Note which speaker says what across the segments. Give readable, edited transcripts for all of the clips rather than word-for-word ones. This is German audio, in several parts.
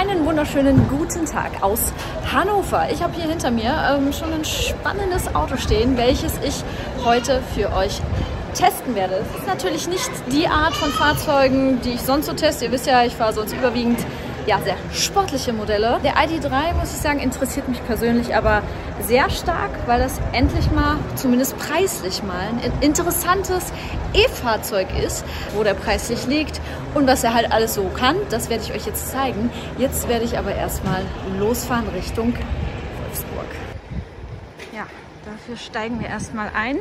Speaker 1: Einen wunderschönen guten Tag aus Hannover. Ich habe hier hinter mir schon ein spannendes Auto stehen, welches ich heute für euch testen werde. Es ist natürlich nicht die Art von Fahrzeugen, die ich sonst so teste. Ihr wisst ja, ich fahre sonst überwiegend sehr sportliche Modelle. Der ID.3, muss ich sagen, interessiert mich persönlich aber sehr stark, weil das endlich mal, zumindest preislich mal, ein interessantes E-Fahrzeug ist, wo der preislich liegt und was er halt alles so kann. Das werde ich euch jetzt zeigen. Jetzt werde ich aber erstmal losfahren Richtung Wolfsburg. Ja, dafür steigen wir erstmal ein.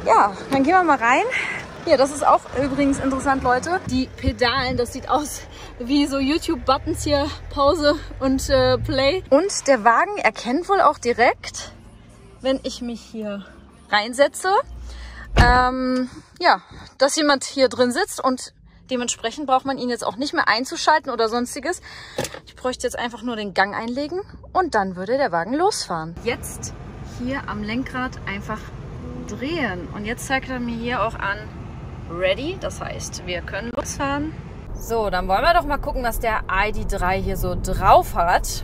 Speaker 1: Ja, dann gehen wir mal rein. Ja, das ist auch übrigens interessant, Leute. Die Pedalen, das sieht aus wie so YouTube-Buttons hier, Pause und Play. Und der Wagen erkennt wohl auch direkt, wenn ich mich hier reinsetze, ja, dass jemand hier drin sitzt und dementsprechend braucht man ihn jetzt auch nicht mehr einzuschalten oder sonstiges. Ich bräuchte jetzt einfach nur den Gang einlegen und dann würde der Wagen losfahren. Jetzt hier am Lenkrad einfach drehen und jetzt zeigt er mir hier auch an, ready, das heißt, wir können losfahren. So, dann wollen wir doch mal gucken, was der ID.3 hier so drauf hat.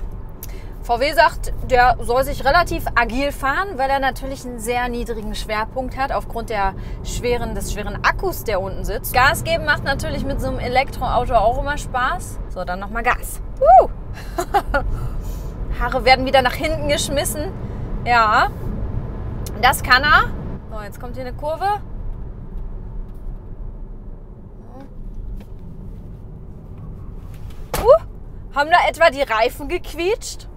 Speaker 1: VW sagt, der soll sich relativ agil fahren, weil er natürlich einen sehr niedrigen Schwerpunkt hat, aufgrund des schweren Akkus, der unten sitzt. Gas geben macht natürlich mit so einem Elektroauto auch immer Spaß. So, dann nochmal Gas. Haare werden wieder nach hinten geschmissen. Ja, das kann er. So, jetzt kommt hier eine Kurve. Haben da etwa die Reifen gequietscht?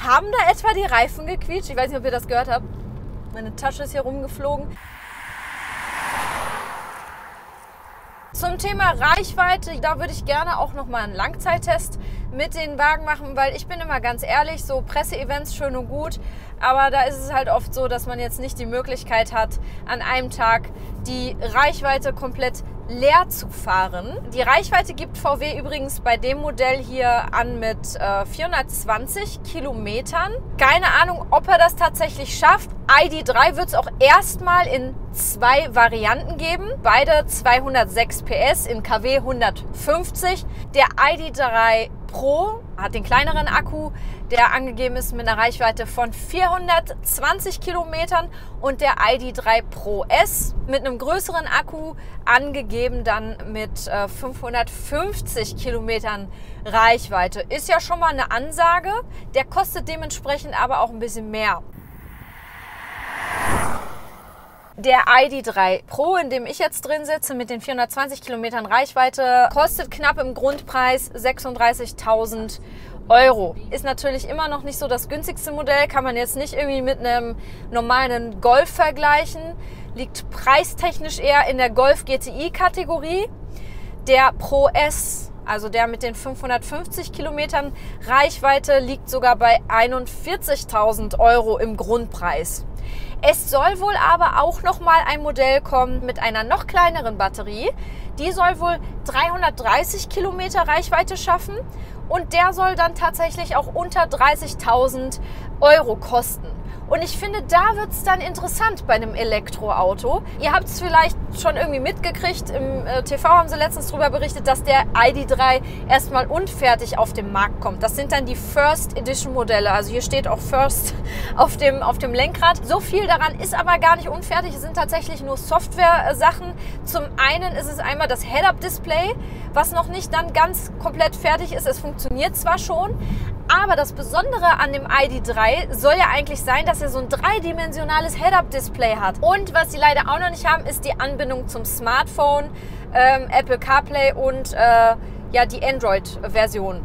Speaker 1: Haben da etwa die Reifen gequietscht? Ich weiß nicht, ob ihr das gehört habt. Meine Tasche ist hier rumgeflogen. Zum Thema Reichweite, da würde ich gerne auch noch mal einen Langzeittest mit den Wagen machen, weil ich bin immer ganz ehrlich, so Presseevents schön und gut, aber da ist es halt oft so, dass man jetzt nicht die Möglichkeit hat, an einem Tag die Reichweite komplett leer zu fahren. Die Reichweite gibt VW übrigens bei dem Modell hier an mit 420 Kilometern. Keine Ahnung, ob er das tatsächlich schafft. ID.3 wird es auch erstmal in 2 Varianten geben. Beide 206 PS in KW 150. Der ID.3 Pro hat den kleineren Akku, der angegeben ist mit einer Reichweite von 420 Kilometern und der ID.3 Pro S mit einem größeren Akku, angegeben dann mit 550 Kilometern Reichweite. Ist ja schon mal eine Ansage, der kostet dementsprechend aber auch ein bisschen mehr. Der ID.3 Pro, in dem ich jetzt drin sitze, mit den 420 Kilometern Reichweite, kostet knapp im Grundpreis 36.000 Euro. Ist natürlich immer noch nicht so das günstigste Modell, kann man jetzt nicht irgendwie mit einem normalen Golf vergleichen. Liegt preistechnisch eher in der Golf GTI-Kategorie. Der Pro S, also der mit den 550 Kilometern Reichweite, liegt sogar bei 41.000 Euro im Grundpreis. Es soll wohl aber auch noch mal ein Modell kommen mit einer noch kleineren Batterie. Die soll wohl 330 Kilometer Reichweite schaffen und der soll dann tatsächlich auch unter 30.000 Euro kosten. Und ich finde, da wird es dann interessant bei einem Elektroauto. Ihr habt es vielleicht schon irgendwie mitgekriegt, im TV haben sie letztens darüber berichtet, dass der ID.3 erstmal unfertig auf den Markt kommt. Das sind dann die First Edition Modelle, also hier steht auch First auf dem Lenkrad. So viel daran ist aber gar nicht unfertig, es sind tatsächlich nur Software-Sachen. Zum einen ist es einmal das Head-Up-Display, was noch nicht dann ganz komplett fertig ist. Es funktioniert zwar schon, aber das Besondere an dem ID.3 soll ja eigentlich sein, dass er so ein dreidimensionales Head-Up-Display hat. Und was sie leider auch noch nicht haben, ist die Anbindung zum Smartphone, Apple CarPlay und ja, die Android-Version.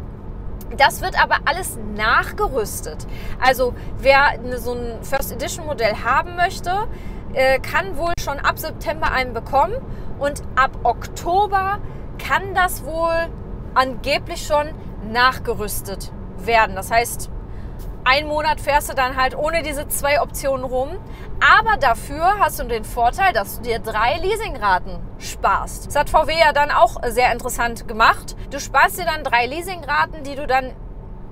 Speaker 1: Das wird aber alles nachgerüstet. Also wer so ein First Edition Modell haben möchte, kann wohl schon ab September einen bekommen. Und ab Oktober kann das wohl angeblich schon nachgerüstet werden. Das heißt, einen Monat fährst du dann halt ohne diese 2 Optionen rum, aber dafür hast du den Vorteil, dass du dir 3 Leasingraten sparst. Das hat VW ja dann auch sehr interessant gemacht. Du sparst dir dann 3 Leasingraten, die du dann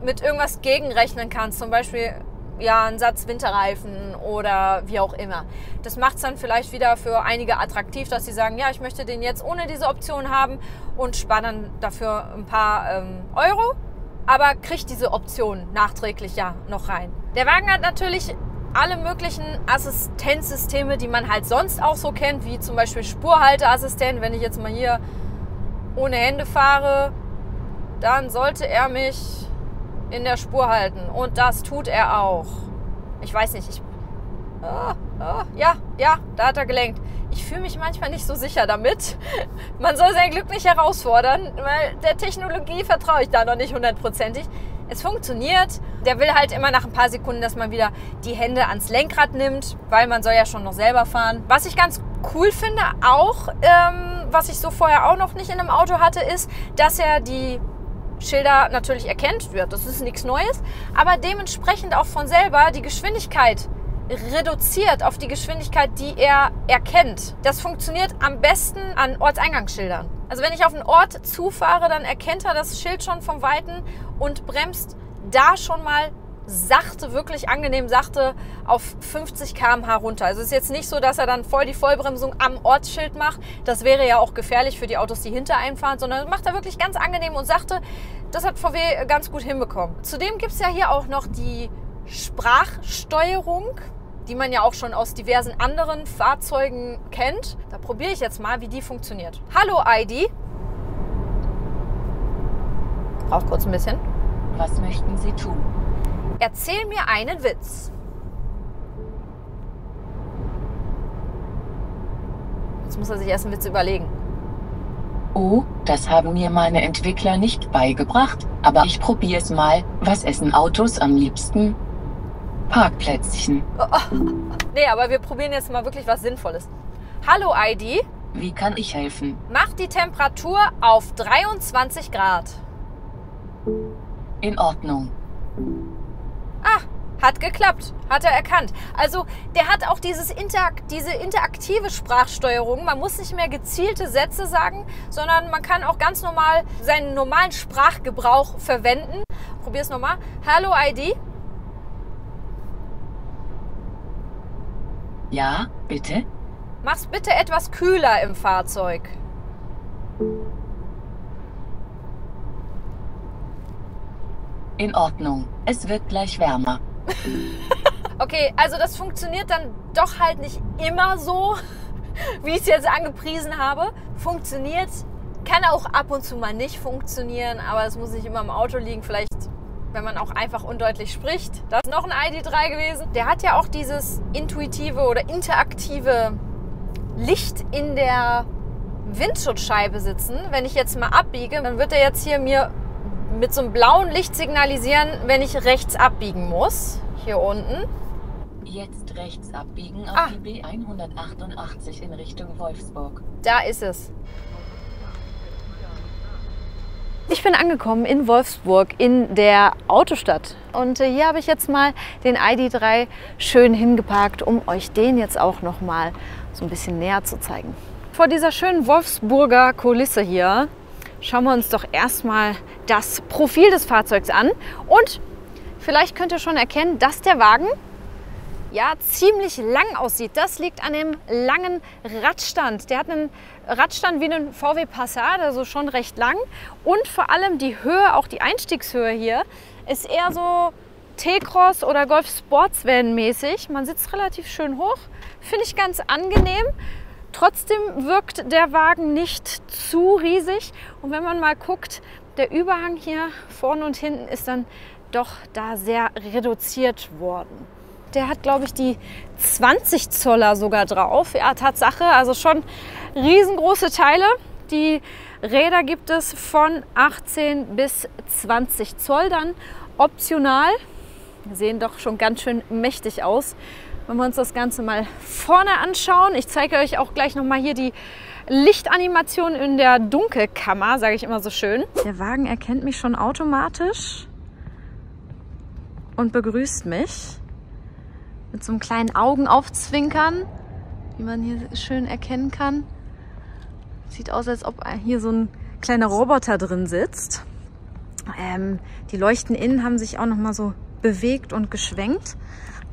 Speaker 1: mit irgendwas gegenrechnen kannst, zum Beispiel ja, einen Satz Winterreifen oder wie auch immer. Das macht es dann vielleicht wieder für einige attraktiv, dass sie sagen, ja, ich möchte den jetzt ohne diese Option haben und spare dann dafür ein paar Euro. aber kriegt diese Option nachträglich ja noch rein. Der Wagen hat natürlich alle möglichen Assistenzsysteme, die man halt sonst auch so kennt, wie zum Beispiel Spurhalteassistent. Wenn ich jetzt mal hier ohne Hände fahre, dann sollte er mich in der Spur halten. Und das tut er auch. Ich weiß nicht, ja, da hat er gelenkt. Ich fühle mich manchmal nicht so sicher damit. Man soll sein Glück nicht herausfordern, weil der Technologie vertraue ich da noch nicht hundertprozentig. Es funktioniert. Der will halt immer nach ein paar Sekunden, dass man wieder die Hände ans Lenkrad nimmt, weil man soll ja schon noch selber fahren. Was ich ganz cool finde auch, was ich so vorher auch noch nicht in einem Auto hatte, ist, dass er die Schilder natürlich erkennt. Das ist nichts Neues. Aber dementsprechend auch von selber die Geschwindigkeit reduziert auf die Geschwindigkeit, die er erkennt. Das funktioniert am besten an Ortseingangsschildern. Also wenn ich auf einen Ort zufahre, dann erkennt er das Schild schon vom Weiten und bremst da schon mal sachte, wirklich angenehm sachte auf 50 km/h runter. Also es ist jetzt nicht so, dass er dann voll die Vollbremsung am Ortsschild macht. Das wäre ja auch gefährlich für die Autos, die hinter einem fahren, sondern macht er wirklich ganz angenehm und sachte. Das hat VW ganz gut hinbekommen. Zudem gibt es ja hier auch noch die Sprachsteuerung, die man ja auch schon aus diversen anderen Fahrzeugen kennt. Da probiere ich jetzt mal, wie die funktioniert. Hallo ID. Braucht kurz ein bisschen.
Speaker 2: Was möchten Sie tun?
Speaker 1: Erzähl mir einen Witz. Jetzt muss er sich erst einen Witz überlegen.
Speaker 2: Oh, das haben mir meine Entwickler nicht beigebracht, aber ich probiere es mal. Was essen Autos am liebsten? Parkplätzchen.
Speaker 1: Nee, aber wir probieren jetzt mal wirklich was Sinnvolles. Hallo ID.
Speaker 2: Wie kann ich helfen?
Speaker 1: Mach die Temperatur auf 23 Grad.
Speaker 2: In Ordnung.
Speaker 1: Ah, hat geklappt. Hat er erkannt. Also der hat auch diese interaktive Sprachsteuerung. Man muss nicht mehr gezielte Sätze sagen, sondern man kann auch ganz normal seinen normalen Sprachgebrauch verwenden. Probier's nochmal. Hallo ID.
Speaker 2: Ja, bitte?
Speaker 1: Mach's bitte etwas kühler im Fahrzeug.
Speaker 2: In Ordnung. Es wird gleich wärmer.
Speaker 1: Okay, also das funktioniert dann doch halt nicht immer so, wie ich es jetzt angepriesen habe. Funktioniert, kann auch ab und zu mal nicht funktionieren, aber es muss nicht immer im Auto liegen. Vielleicht, wenn man auch einfach undeutlich spricht. Das ist noch ein ID.3 gewesen. Der hat ja auch dieses intuitive oder interaktive Licht in der Windschutzscheibe sitzen. Wenn ich jetzt mal abbiege, dann wird er jetzt hier mir mit so einem blauen Licht signalisieren, wenn ich rechts abbiegen muss. Hier unten.
Speaker 2: Jetzt rechts abbiegen auf die B188 in Richtung Wolfsburg.
Speaker 1: Da ist es. Ich bin angekommen in Wolfsburg in der Autostadt und hier habe ich jetzt mal den ID.3 schön hingeparkt, um euch den jetzt auch noch mal so ein bisschen näher zu zeigen. Vor dieser schönen Wolfsburger Kulisse hier schauen wir uns doch erstmal das Profil des Fahrzeugs an und vielleicht könnt ihr schon erkennen, dass der Wagen ja ziemlich lang aussieht. Das liegt an dem langen Radstand. Der hat einen Radstand wie einen VW Passat, also schon recht lang. Und vor allem die Höhe, auch die Einstiegshöhe hier, ist eher so T-Cross oder Golf Sportsvan mäßig. Man sitzt relativ schön hoch, finde ich ganz angenehm. Trotzdem wirkt der Wagen nicht zu riesig. Und wenn man mal guckt, der Überhang hier vorne und hinten ist dann doch da sehr reduziert worden. Der hat, glaube ich, die 20 Zoller sogar drauf. Ja, Tatsache, also schon riesengroße Teile. Die Räder gibt es von 18 bis 20 Zoll dann optional. Sehen doch schon ganz schön mächtig aus. Wenn wir uns das Ganze mal vorne anschauen. Ich zeige euch auch gleich noch mal hier die Lichtanimation in der Dunkelkammer, sage ich immer so schön. Der Wagen erkennt mich schon automatisch und begrüßt mich mit so einem kleinen Augenaufzwinkern, wie man hier schön erkennen kann. Sieht aus, als ob hier so ein kleiner Roboter drin sitzt. Die Leuchten innen haben sich auch noch mal so bewegt und geschwenkt.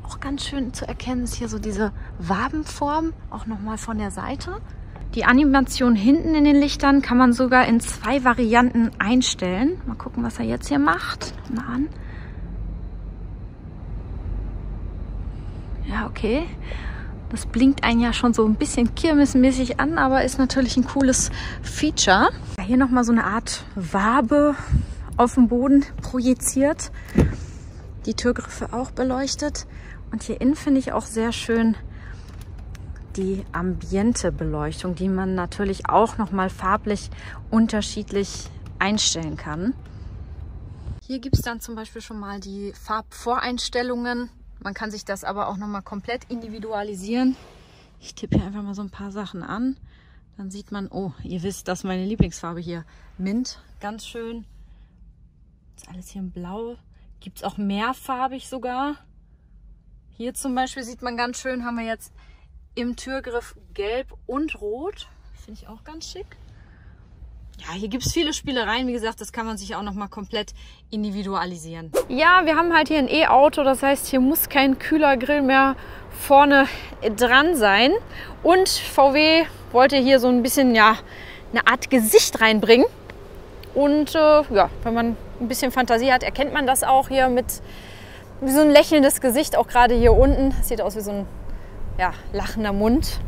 Speaker 1: Auch ganz schön zu erkennen ist hier so diese Wabenform, auch noch mal von der Seite. Die Animation hinten in den Lichtern kann man sogar in 2 Varianten einstellen. Mal gucken, was er jetzt hier macht. Mal an. Ja, okay. Das blinkt einen ja schon so ein bisschen kirmesmäßig an, aber ist natürlich ein cooles Feature. Hier nochmal so eine Art Wabe auf dem Boden projiziert. Die Türgriffe auch beleuchtet. Und hier innen finde ich auch sehr schön die Ambiente-Beleuchtung, die man natürlich auch nochmal farblich unterschiedlich einstellen kann. Hier gibt es dann zum Beispiel schon mal die Farbvoreinstellungen. Man kann sich das aber auch nochmal komplett individualisieren. Ich tippe hier einfach mal so ein paar Sachen an. Dann sieht man, oh, ihr wisst, das ist meine Lieblingsfarbe hier. Mint, ganz schön. Ist alles hier in Blau. Gibt es auch mehrfarbig sogar. Hier zum Beispiel sieht man ganz schön, haben wir jetzt im Türgriff Gelb und Rot. Finde ich auch ganz schick. Ja, hier gibt es viele Spielereien. Wie gesagt, das kann man sich auch nochmal komplett individualisieren. Ja, wir haben halt hier ein E-Auto. Das heißt, hier muss kein Kühlergrill mehr vorne dran sein. Und VW wollte hier so ein bisschen, ja, eine Art Gesicht reinbringen. Und ja, wenn man ein bisschen Fantasie hat, erkennt man das auch hier mit wie so ein lächelndes Gesicht, auch gerade hier unten. Sieht aus wie so ein, ja, lachender Mund.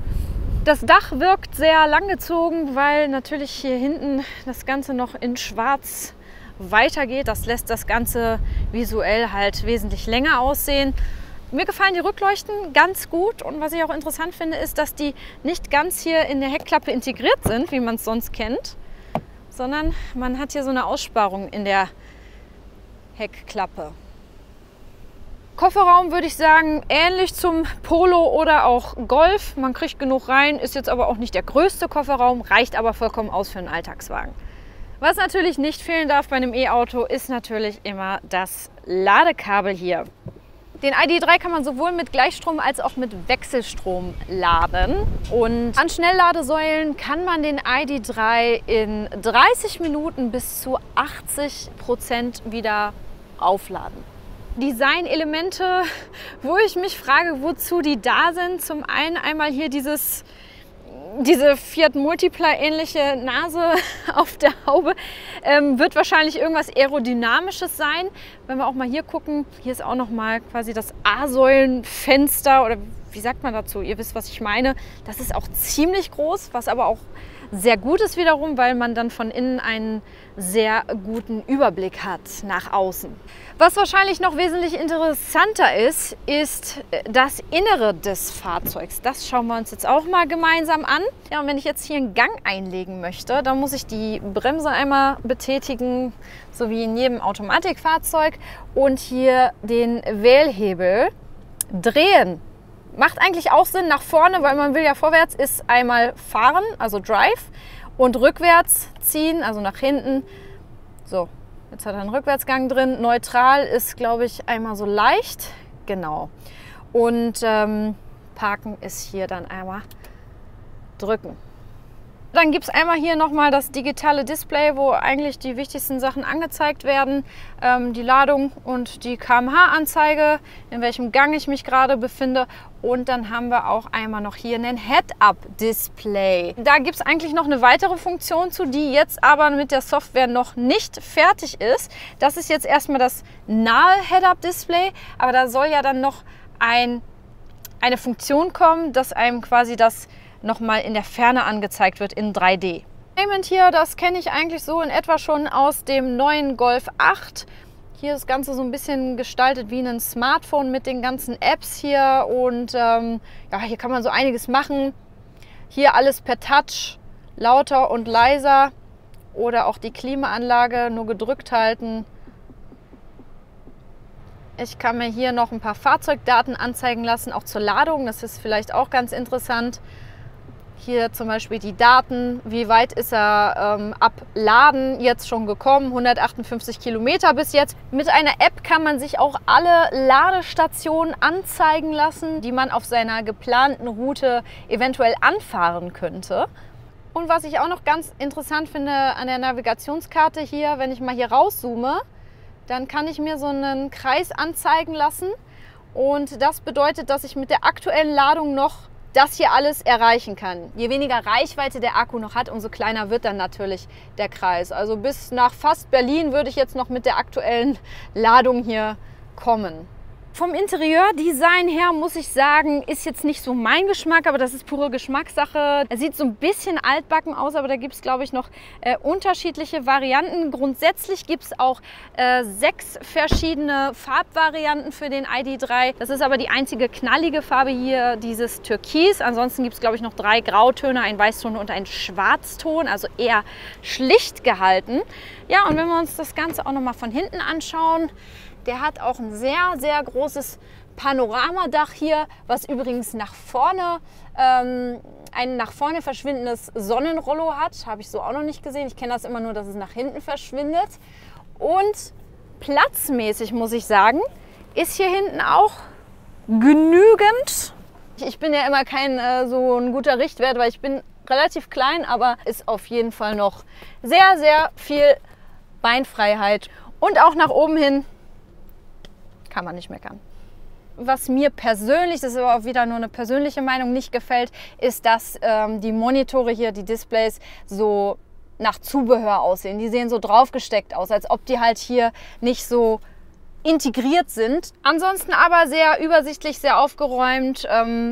Speaker 1: Das Dach wirkt sehr langgezogen, weil natürlich hier hinten das Ganze noch in Schwarz weitergeht. Das lässt das Ganze visuell halt wesentlich länger aussehen. Mir gefallen die Rückleuchten ganz gut und was ich auch interessant finde, ist, dass die nicht ganz hier in der Heckklappe integriert sind, wie man es sonst kennt, sondern man hat hier so eine Aussparung in der Heckklappe. Kofferraum würde ich sagen, ähnlich zum Polo oder auch Golf. Man kriegt genug rein, ist jetzt aber auch nicht der größte Kofferraum, reicht aber vollkommen aus für einen Alltagswagen. Was natürlich nicht fehlen darf bei einem E-Auto, ist natürlich immer das Ladekabel hier. Den ID.3 kann man sowohl mit Gleichstrom als auch mit Wechselstrom laden. Und an Schnellladesäulen kann man den ID.3 in 30 Minuten bis zu 80% wieder aufladen. Design-Elemente, wo ich mich frage, wozu die da sind. Zum einen einmal hier diese Fiat Multipla ähnliche Nase auf der Haube. Wird wahrscheinlich irgendwas Aerodynamisches sein. Wenn wir auch mal hier gucken, hier ist auch noch mal quasi das A-Säulenfenster oder wie sagt man dazu? Ihr wisst, was ich meine. Das ist auch ziemlich groß, was aber auch sehr gut ist wiederum, weil man dann von innen einen sehr guten Überblick hat nach außen. Was wahrscheinlich noch wesentlich interessanter ist, ist das Innere des Fahrzeugs. Das schauen wir uns jetzt auch mal gemeinsam an. Ja, und wenn ich jetzt hier einen Gang einlegen möchte, dann muss ich die Bremse einmal betätigen, so wie in jedem Automatikfahrzeug, und hier den Wählhebel drehen. Macht eigentlich auch Sinn nach vorne, weil man will ja vorwärts ist einmal fahren, also Drive, und rückwärts ziehen, also nach hinten. So, jetzt hat er einen Rückwärtsgang drin. Neutral ist, glaube ich, einmal so leicht. Genau. Und Parken ist hier dann einmal drücken. Dann gibt es einmal hier nochmal das digitale Display, wo eigentlich die wichtigsten Sachen angezeigt werden. Die Ladung und die km/h-Anzeige, in welchem Gang ich mich gerade befinde. Und dann haben wir auch einmal noch hier ein Head-Up-Display. Da gibt es eigentlich noch eine weitere Funktion zu, die jetzt aber mit der Software noch nicht fertig ist. Das ist jetzt erstmal das nahe Head-Up-Display, aber da soll ja dann noch eine Funktion kommen, dass einem quasi das nochmal in der Ferne angezeigt wird in 3D. Payment hier, das kenne ich eigentlich so in etwa schon aus dem neuen Golf 8. Hier ist das Ganze so ein bisschen gestaltet wie ein Smartphone mit den ganzen Apps hier und ja, hier kann man so einiges machen. Hier alles per Touch, lauter und leiser oder auch die Klimaanlage nur gedrückt halten. Ich kann mir hier noch ein paar Fahrzeugdaten anzeigen lassen, auch zur Ladung, das ist vielleicht auch ganz interessant. Hier zum Beispiel die Daten, wie weit ist er ab Laden jetzt schon gekommen, 158 Kilometer bis jetzt. Mit einer App kann man sich auch alle Ladestationen anzeigen lassen, die man auf seiner geplanten Route eventuell anfahren könnte. Und was ich auch noch ganz interessant finde an der Navigationskarte hier, wenn ich mal hier rauszoome, dann kann ich mir so einen Kreis anzeigen lassen. Und das bedeutet, dass ich mit der aktuellen Ladung noch das hier alles erreichen kann. Je weniger Reichweite der Akku noch hat, umso kleiner wird dann natürlich der Kreis. Also bis nach fast Berlin würde ich jetzt noch mit der aktuellen Ladung hier kommen. Vom Interieurdesign her muss ich sagen, ist jetzt nicht so mein Geschmack, aber das ist pure Geschmackssache. Er sieht so ein bisschen altbacken aus, aber da gibt es, glaube ich, noch unterschiedliche Varianten. Grundsätzlich gibt es auch 6 verschiedene Farbvarianten für den ID.3. Das ist aber die einzige knallige Farbe hier, dieses Türkis. Ansonsten gibt es, glaube ich, noch 3 Grautöne, ein Weißton und ein Schwarzton, also eher schlicht gehalten. Ja, und wenn wir uns das Ganze auch noch mal von hinten anschauen, der hat auch ein sehr, sehr großes Panoramadach hier, was übrigens nach vorne ein nach vorne verschwindendes Sonnenrollo hat. Habe ich so auch noch nicht gesehen. Ich kenne das immer nur, dass es nach hinten verschwindet. Und platzmäßig muss ich sagen, ist hier hinten auch genügend. Ich bin ja immer kein so ein guter Richtwert, weil ich bin relativ klein, aber ist auf jeden Fall noch sehr, sehr viel Beinfreiheit. Und auch nach oben hin kann man nicht meckern. Was mir persönlich, das ist aber auch wieder nur eine persönliche Meinung, nicht gefällt, ist, dass die Monitore hier, die Displays, so nach Zubehör aussehen. Die sehen so draufgesteckt aus, als ob die halt hier nicht so integriert sind. Ansonsten aber sehr übersichtlich, sehr aufgeräumt,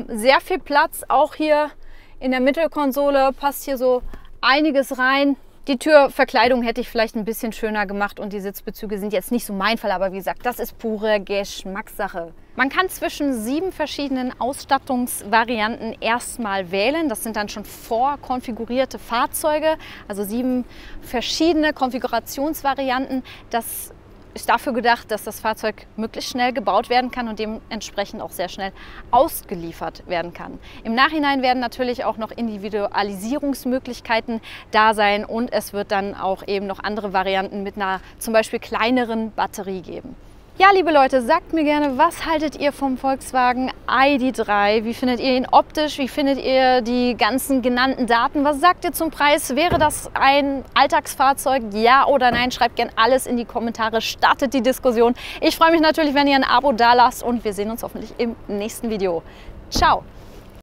Speaker 1: sehr viel Platz. Auch hier in der Mittelkonsole passt hier so einiges rein. Die Türverkleidung hätte ich vielleicht ein bisschen schöner gemacht und die Sitzbezüge sind jetzt nicht so mein Fall, aber wie gesagt, das ist pure Geschmackssache. Man kann zwischen 7 verschiedenen Ausstattungsvarianten erstmal wählen. Das sind dann schon vorkonfigurierte Fahrzeuge, also 7 verschiedene Konfigurationsvarianten. Das ist dafür gedacht, dass das Fahrzeug möglichst schnell gebaut werden kann und dementsprechend auch sehr schnell ausgeliefert werden kann. Im Nachhinein werden natürlich auch noch Individualisierungsmöglichkeiten da sein und es wird dann auch eben noch andere Varianten mit einer zum Beispiel kleineren Batterie geben. Ja, liebe Leute, sagt mir gerne, was haltet ihr vom Volkswagen ID.3? Wie findet ihr ihn optisch? Wie findet ihr die ganzen genannten Daten? Was sagt ihr zum Preis? Wäre das ein Alltagsfahrzeug? Ja oder nein? Schreibt gerne alles in die Kommentare, startet die Diskussion. Ich freue mich natürlich, wenn ihr ein Abo dalasst und wir sehen uns hoffentlich im nächsten Video. Ciao!